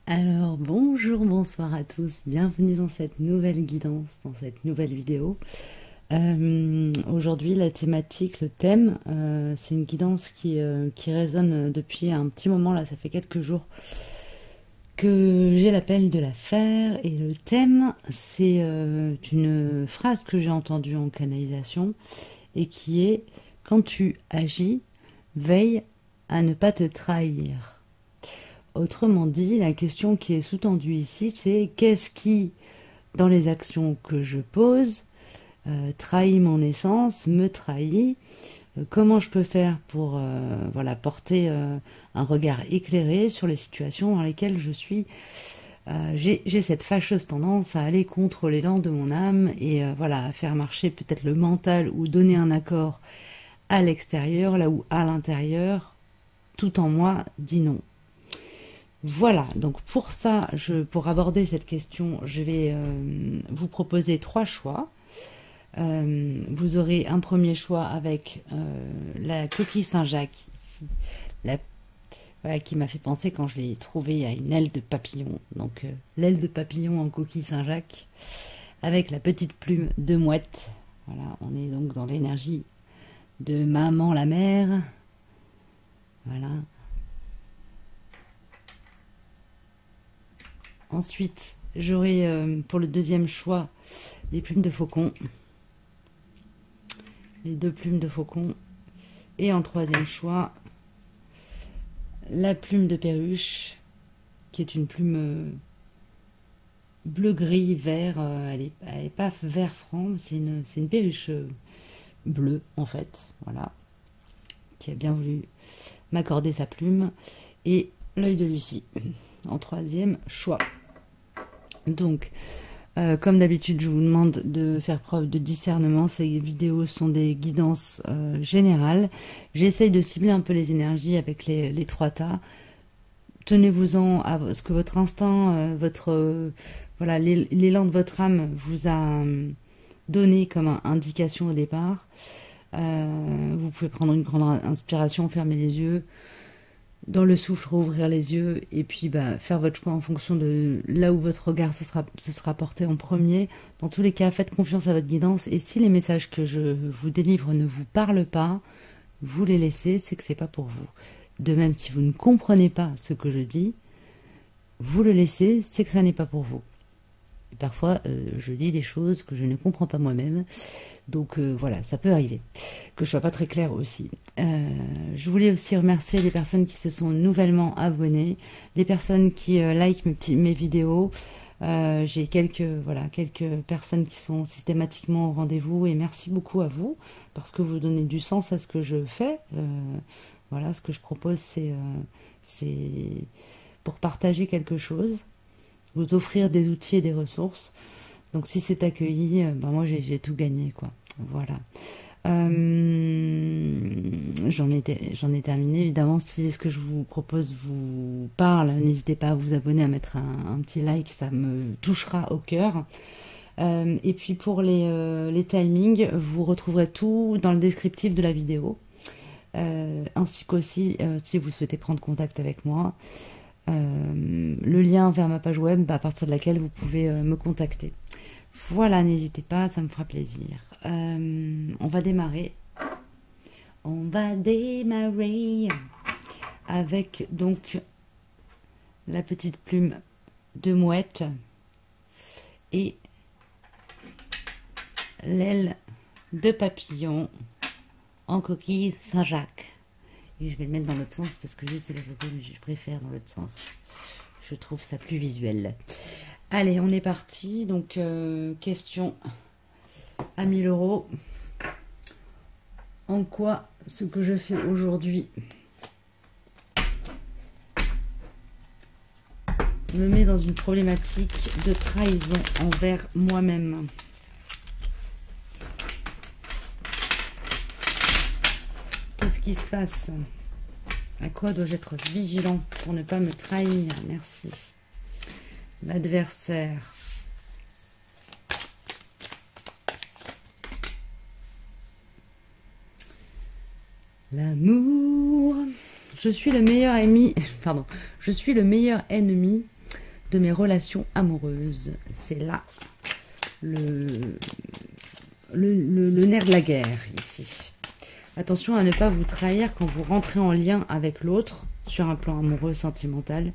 Alors bonjour, bonsoir à tous, bienvenue dans cette nouvelle guidance, dans cette nouvelle vidéo. Aujourd'hui la thématique, le thème, c'est une guidance qui résonne depuis un petit moment, là ça fait quelques jours que j'ai l'appel de la faire et le thème c'est une phrase que j'ai entendue en canalisation et qui est: quand tu agis, veille à ne pas te trahir. Autrement dit, la question qui est sous-tendue ici, c'est qu'est-ce qui, dans les actions que je pose, trahit mon essence, me trahit, comment je peux faire pour voilà, porter un regard éclairé sur les situations dans lesquelles je suis. J'ai cette fâcheuse tendance à aller contre l'élan de mon âme et voilà, à faire marcher peut-être le mental ou donner un accord à l'extérieur, là où à l'intérieur, tout en moi dit non. Voilà, donc pour ça, pour aborder cette question, je vais vous proposer trois choix. Vous aurez un premier choix avec la coquille Saint-Jacques, ici, la, voilà, qui m'a fait penser quand je l'ai trouvée à une aile de papillon. Donc l'aile de papillon en coquille Saint-Jacques, avec la petite plume de mouette. Voilà, on est donc dans l'énergie de maman la mère. Voilà. Ensuite, j'aurai pour le deuxième choix les plumes de faucon. Les deux plumes de faucon. Et en troisième choix, la plume de perruche, qui est une plume bleu-gris, vert. Elle est pas vert franc, c'est une perruche bleue, en fait. Voilà. Qui a bien voulu m'accorder sa plume. Et l'œil de Lucie, en troisième choix. Donc, comme d'habitude, je vous demande de faire preuve de discernement. Ces vidéos sont des guidances générales. J'essaye de cibler un peu les énergies avec les trois tas. Tenez-vous-en à ce que votre instinct, voilà, l'élan de votre âme vous a donné comme indication au départ. Vous pouvez prendre une grande inspiration, fermer les yeux. Dans le souffle, rouvrir les yeux et puis faire votre choix en fonction de là où votre regard se sera porté en premier. Dans tous les cas, faites confiance à votre guidance et si les messages que je vous délivre ne vous parlent pas, vous les laissez, c'est que c'est pas pour vous. De même, si vous ne comprenez pas ce que je dis, vous le laissez, c'est que ça n'est pas pour vous. Et parfois, je dis des choses que je ne comprends pas moi-même. Donc voilà, ça peut arriver. Que je sois pas très claire aussi. Je voulais aussi remercier les personnes qui se sont nouvellement abonnées, les personnes qui like mes vidéos. J'ai quelques personnes qui sont systématiquement au rendez-vous et merci beaucoup à vous parce que vous donnez du sens à ce que je fais. Voilà, ce que je propose, c'est pour partager quelque chose, vous offrir des outils et des ressources. Donc si c'est accueilli, moi j'ai tout gagné, quoi. Voilà. J'en ai terminé. Évidemment, si ce que je vous propose vous parle, n'hésitez pas à vous abonner, à mettre un petit like, ça me touchera au cœur. Et puis pour les timings, vous retrouverez tout dans le descriptif de la vidéo. Ainsi qu'aussi, si vous souhaitez prendre contact avec moi, le lien vers ma page web à partir de laquelle vous pouvez me contacter. Voilà, n'hésitez pas, ça me fera plaisir. On va démarrer. On va démarrer avec donc la petite plume de mouette et l'aile de papillon en coquille Saint-Jacques. Et je vais le mettre dans l'autre sens parce que je préfère dans l'autre sens. Je trouve ça plus visuel. Allez, on est parti. Donc, question à 1000 €. En quoi ce que je fais aujourd'hui me met dans une problématique de trahison envers moi-même? Qu'est-ce qui se passe? À quoi dois-je être vigilant pour ne pas me trahir? Merci. L'adversaire. L'amour. Je suis le meilleur ami. Pardon. Je suis le meilleur ennemi de mes relations amoureuses. C'est là le nerf de la guerre ici. Attention à ne pas vous trahir quand vous rentrez en lien avec l'autre sur un plan amoureux, sentimental.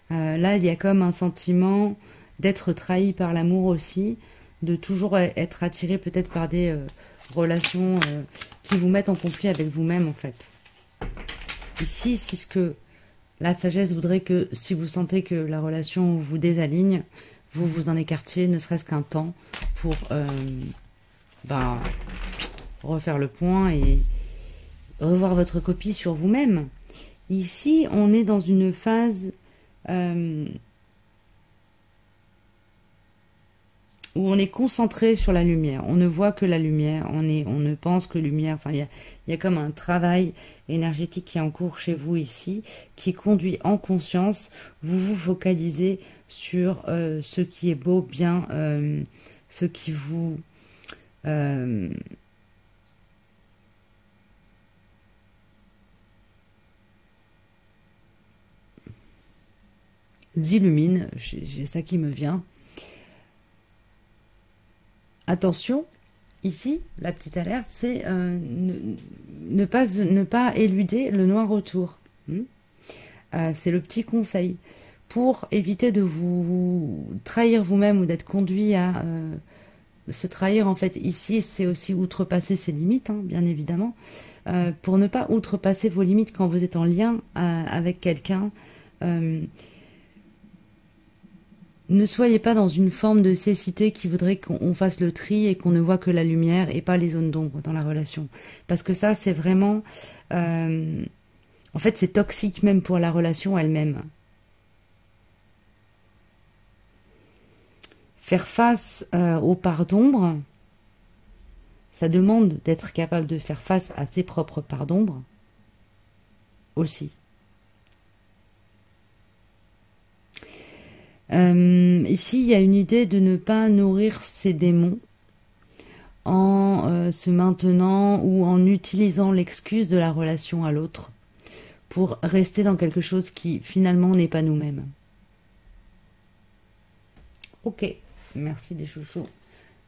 Là, il y a comme un sentiment d'être trahi par l'amour aussi, de toujours être attiré peut-être par des relations qui vous mettent en conflit avec vous-même en fait. Ici, c'est ce que la sagesse voudrait que si vous sentez que la relation vous désaligne, vous vous en écartiez, ne serait-ce qu'un temps, pour refaire le point et revoir votre copie sur vous-même. Ici, on est dans une phase où on est concentré sur la lumière. On ne voit que la lumière, on ne pense que lumière. Enfin, il y a comme un travail énergétique qui est en cours chez vous ici, qui conduit en conscience. Vous vous focalisez sur ce qui est beau, bien, ce qui vous illumine. J'ai ça qui me vient. Attention, ici, la petite alerte, c'est ne pas éluder le noir autour. C'est le petit conseil. Pour éviter de vous trahir vous-même ou d'être conduit à se trahir, en fait, ici, c'est aussi outrepasser ses limites, hein, bien évidemment. Pour ne pas outrepasser vos limites quand vous êtes en lien avec quelqu'un, ne soyez pas dans une forme de cécité qui voudrait qu'on fasse le tri et qu'on ne voit que la lumière et pas les zones d'ombre dans la relation. Parce que ça, c'est vraiment... en fait, c'est toxique même pour la relation elle-même. Faire face aux parts d'ombre, ça demande d'être capable de faire face à ses propres parts d'ombre aussi. Ici, il y a une idée de ne pas nourrir ses démons en se maintenant ou en utilisant l'excuse de la relation à l'autre pour rester dans quelque chose qui finalement n'est pas nous-mêmes. Ok, merci les chouchous.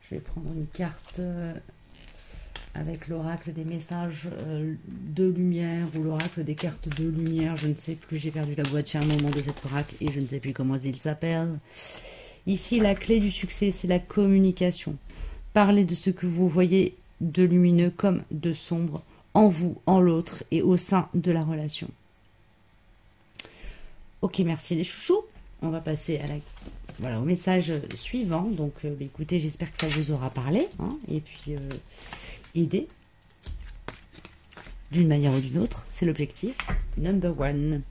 Je vais prendre une carte avec l'oracle des messages de lumière ou l'oracle des cartes de lumière, je ne sais plus, j'ai perdu la boîte à un moment de cet oracle et je ne sais plus comment il s'appelle. Ici, la clé du succès, c'est la communication. Parlez de ce que vous voyez de lumineux comme de sombre en vous, en l'autre et au sein de la relation. Ok, merci les chouchous. On va passer à au message suivant. Donc, écoutez, j'espère que ça vous aura parlé, hein, et puis aider d'une manière ou d'une autre, c'est l'objectif number one.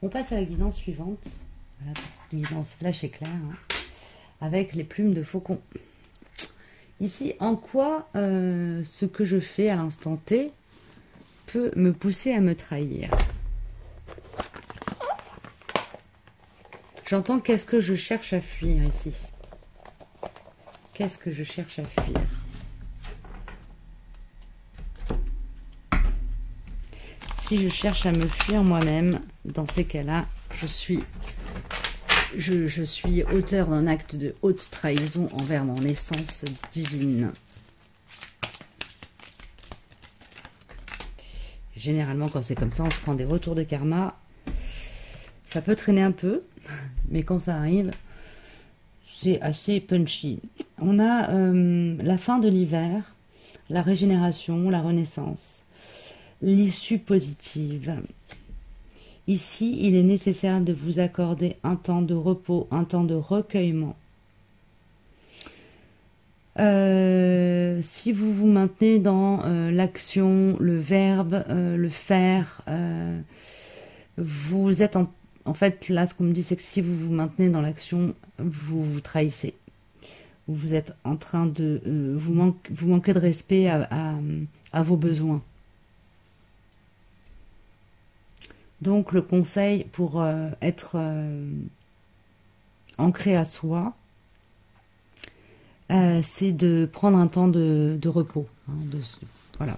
On passe à la guidance suivante. Voilà, petite guidance flash éclair, hein, avec les plumes de faucon. Ici, en quoi ce que je fais à l'instant T peut me pousser à me trahir? J'entends qu'est-ce que je cherche à fuir ici. Qu'est-ce que je cherche à fuir? Si je cherche à me fuir moi-même, dans ces cas-là, je suis auteur d'un acte de haute trahison envers mon essence divine. Généralement, quand c'est comme ça, on se prend des retours de karma. Ça peut traîner un peu, mais quand ça arrive, c'est assez punchy. On a la fin de l'hiver, la régénération, la renaissance, l'issue positive. Ici, il est nécessaire de vous accorder un temps de repos, un temps de recueillement. Si vous vous maintenez dans l'action, le verbe, le faire, vous êtes en fait, là, ce qu'on me dit, c'est que si vous vous maintenez dans l'action, vous vous trahissez. Vous êtes en train de... vous manquez de respect à vos besoins. Donc, le conseil pour être ancré à soi, c'est de prendre un temps de repos. Hein, voilà.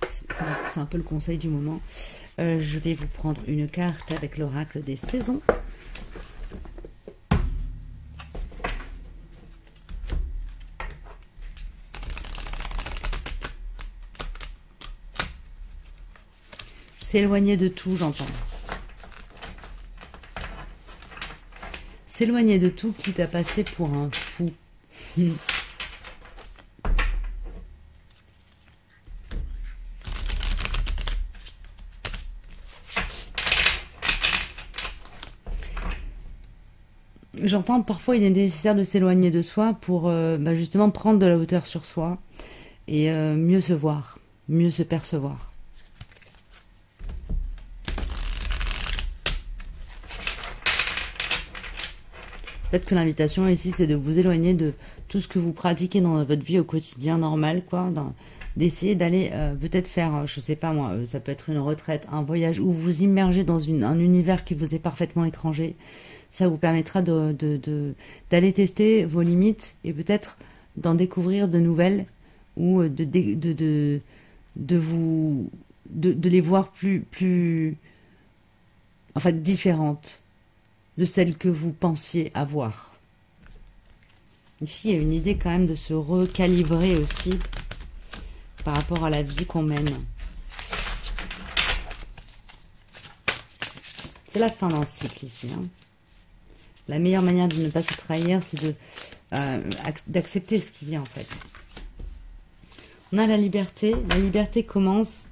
C'est un peu le conseil du moment. Je vais vous prendre une carte avec l'oracle des saisons. S'éloigner de tout, j'entends. S'éloigner de tout, quitte à passer pour un fou. J'entends parfois il est nécessaire de s'éloigner de soi pour justement prendre de la hauteur sur soi et mieux se voir, mieux se percevoir. Peut-être que l'invitation ici, c'est de vous éloigner de tout ce que vous pratiquez dans votre vie au quotidien normal, quoi. D'essayer d'aller peut-être faire, je sais pas moi, ça peut être une retraite, un voyage, où vous immergez dans un univers qui vous est parfaitement étranger. Ça vous permettra d'aller tester vos limites et peut-être d'en découvrir de nouvelles ou de les voir plus, en fait, différentes de celles que vous pensiez avoir. Ici, il y a une idée quand même de se recalibrer aussi par rapport à la vie qu'on mène. C'est la fin d'un cycle ici. Hein. La meilleure manière de ne pas se trahir, c'est d'accepter ce qui vient en fait. On a la liberté. La liberté commence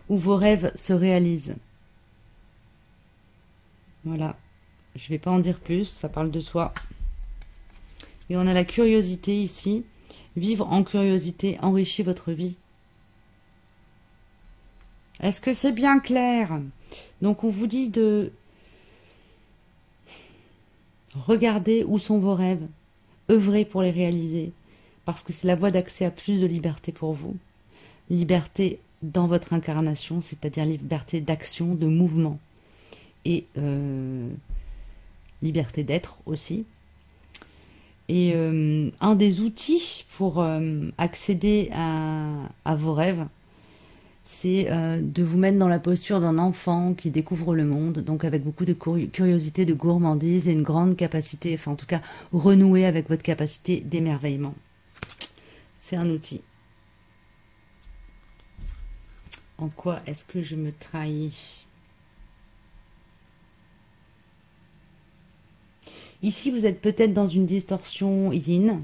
où vos rêves se réalisent. Voilà. Je ne vais pas en dire plus, ça parle de soi. Et on a la curiosité ici. Vivre en curiosité enrichit votre vie. Est-ce que c'est bien clair? Donc on vous dit de regarder où sont vos rêves, œuvrer pour les réaliser, parce que c'est la voie d'accès à plus de liberté pour vous. Liberté dans votre incarnation, c'est-à-dire liberté d'action, de mouvement. Et liberté d'être aussi. Et un des outils pour accéder à vos rêves, c'est de vous mettre dans la posture d'un enfant qui découvre le monde, donc avec beaucoup de curiosité, de gourmandise et une grande capacité, enfin en tout cas renouer avec votre capacité d'émerveillement. C'est un outil. En quoi est-ce que je me trahis ? Ici, vous êtes peut-être dans une distorsion yin,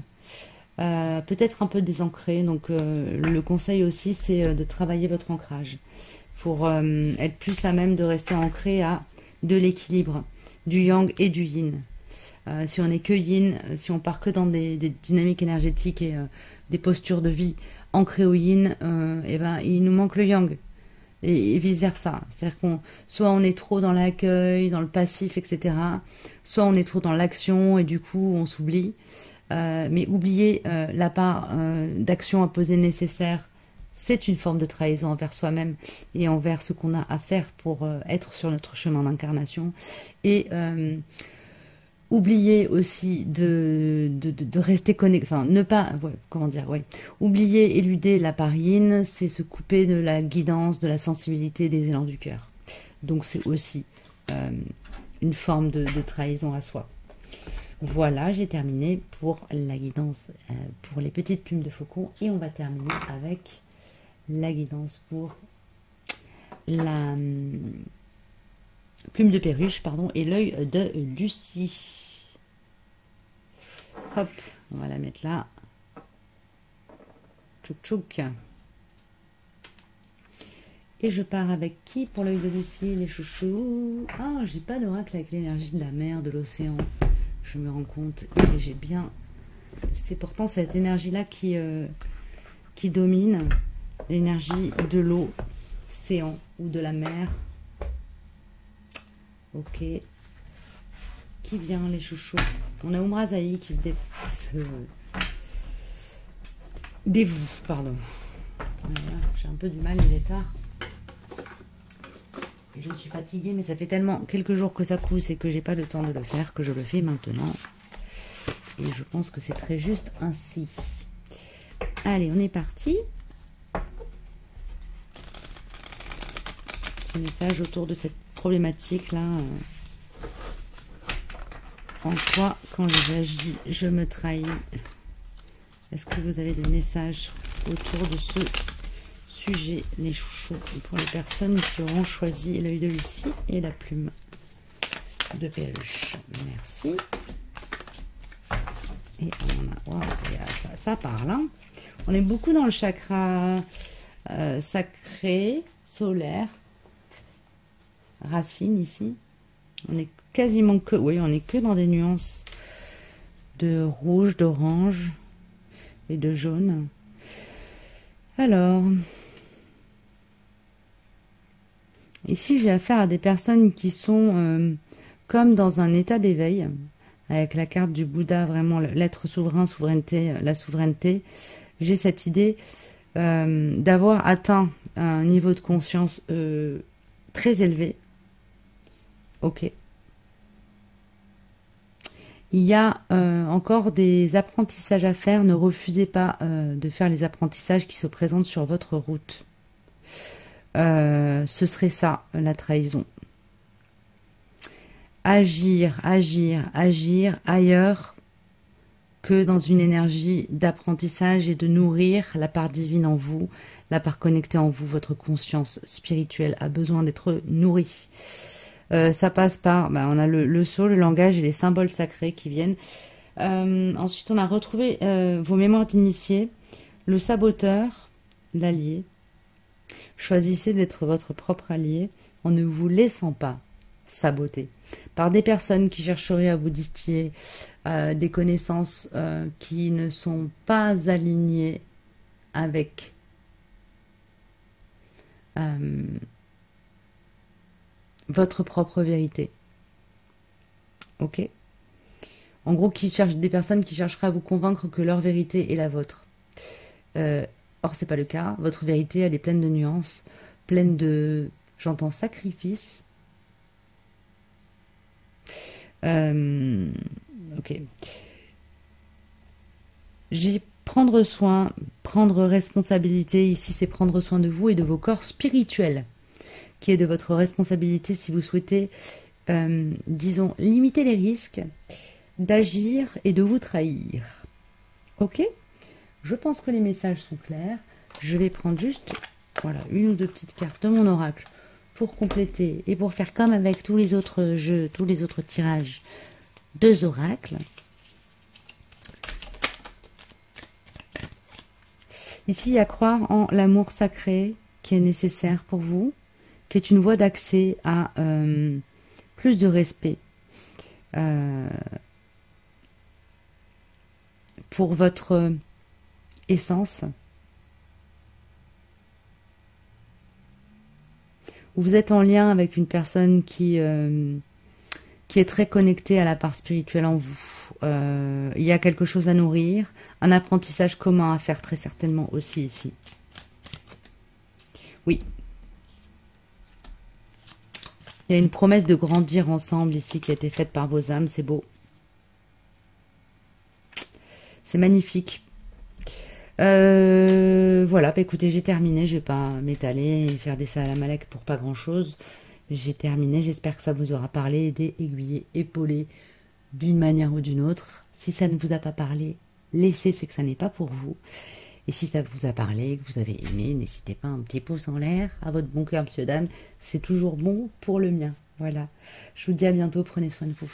peut-être un peu désancré. Donc, le conseil aussi, c'est de travailler votre ancrage pour être plus à même de rester ancré à de l'équilibre, du yang et du yin. Si on n'est que yin, si on part que dans des dynamiques énergétiques et des postures de vie ancrées au yin, et ben, il nous manque le yang. Et vice-versa. C'est-à-dire soit on est trop dans l'accueil, dans le passif, etc. Soit on est trop dans l'action et du coup on s'oublie. Mais oublier la part d'action à poser nécessaire, c'est une forme de trahison envers soi-même et envers ce qu'on a à faire pour être sur notre chemin d'incarnation. Et oublier aussi de rester connecté, enfin ne pas, ouais, comment dire, ouais. Oublier, éluder la part yin, c'est se couper de la guidance, de la sensibilité, des élans du cœur. Donc c'est aussi une forme de trahison à soi. Voilà, j'ai terminé pour la guidance pour les petites plumes de faucon et on va terminer avec la guidance pour la plume de perruche, pardon, et l'œil de Lucie. Hop, on va la mettre là. Tchouk tchouk. Et je pars avec qui pour l'œil de Lucie, les chouchous? Ah, j'ai pas d'oracle avec l'énergie de la mer, de l'océan. Je me rends compte. Et j'ai bien... C'est pourtant cette énergie-là qui domine. L'énergie de l'eau, océan ou de la mer. Ok. Qui vient, les chouchous? On a Umrazaï qui se dévoue, pardon. Voilà, j'ai un peu du mal, il est tard. Et je suis fatiguée, mais ça fait tellement quelques jours que ça pousse et que j'ai pas le temps de le faire, que je le fais maintenant. Et je pense que c'est très juste ainsi. Allez, on est parti. petit message autour de cette problématique-là. En quoi, quand j'agis, je me trahis? Est-ce que vous avez des messages autour de ce sujet, les chouchous, pour les personnes qui auront choisi l'œil de Lucie et la plume de perruche? Merci. Et on a, wow, ça parle. Hein. On est beaucoup dans le chakra sacré, solaire, racine ici. On est quasiment que, oui, on est que dans des nuances de rouge, d'orange et de jaune. Alors, ici j'ai affaire à des personnes qui sont comme dans un état d'éveil, avec la carte du Bouddha, vraiment l'être souverain, souveraineté, la souveraineté. J'ai cette idée d'avoir atteint un niveau de conscience très élevé. Ok. Il y a encore des apprentissages à faire. Ne refusez pas de faire les apprentissages qui se présentent sur votre route. Ce serait ça, la trahison. Agir, agir, agir ailleurs que dans une énergie d'apprentissage et de nourrir la part divine en vous, la part connectée en vous. Votre conscience spirituelle a besoin d'être nourrie. Ça passe par, on a le sceau, le langage et les symboles sacrés qui viennent. Ensuite, on a retrouvé vos mémoires d'initié, le saboteur, l'allié. Choisissez d'être votre propre allié en ne vous laissant pas saboter par des personnes qui chercheraient à vous distiller des connaissances qui ne sont pas alignées avec votre propre vérité. Ok. En gros, qui cherchent des personnes qui chercheraient à vous convaincre que leur vérité est la vôtre. Or, c'est pas le cas. Votre vérité, elle est pleine de nuances, pleine de, j'entends, sacrifice. Ok. J'ai prendre soin, prendre responsabilité. Ici, c'est prendre soin de vous et de vos corps spirituels, qui est de votre responsabilité si vous souhaitez, disons, limiter les risques d'agir et de vous trahir. Ok? Je pense que les messages sont clairs. Je vais prendre juste, voilà, une ou deux petites cartes de mon oracle pour compléter et pour faire comme avec tous les autres jeux, tous les autres tirages, 2 oracles. Ici, il y a croire en l'amour sacré qui est nécessaire pour vous, qui est une voie d'accès à plus de respect pour votre essence. Vous êtes en lien avec une personne qui est très connectée à la part spirituelle en vous. Il y a quelque chose à nourrir, un apprentissage commun à faire très certainement aussi ici. Oui. Il y a une promesse de grandir ensemble ici qui a été faite par vos âmes, c'est beau. C'est magnifique. Voilà, bah écoutez, j'ai terminé. Je vais pas m'étaler et faire des salamalek pour pas grand chose. J'ai terminé. J'espère que ça vous aura parlé, aidé, aiguillé, épaulé d'une manière ou d'une autre. Si ça ne vous a pas parlé, laissez, c'est que ça n'est pas pour vous. Et si ça vous a parlé, que vous avez aimé, n'hésitez pas, un petit pouce en l'air à votre bon cœur, monsieur, dame. C'est toujours bon pour le mien. Voilà. Je vous dis à bientôt. Prenez soin de vous.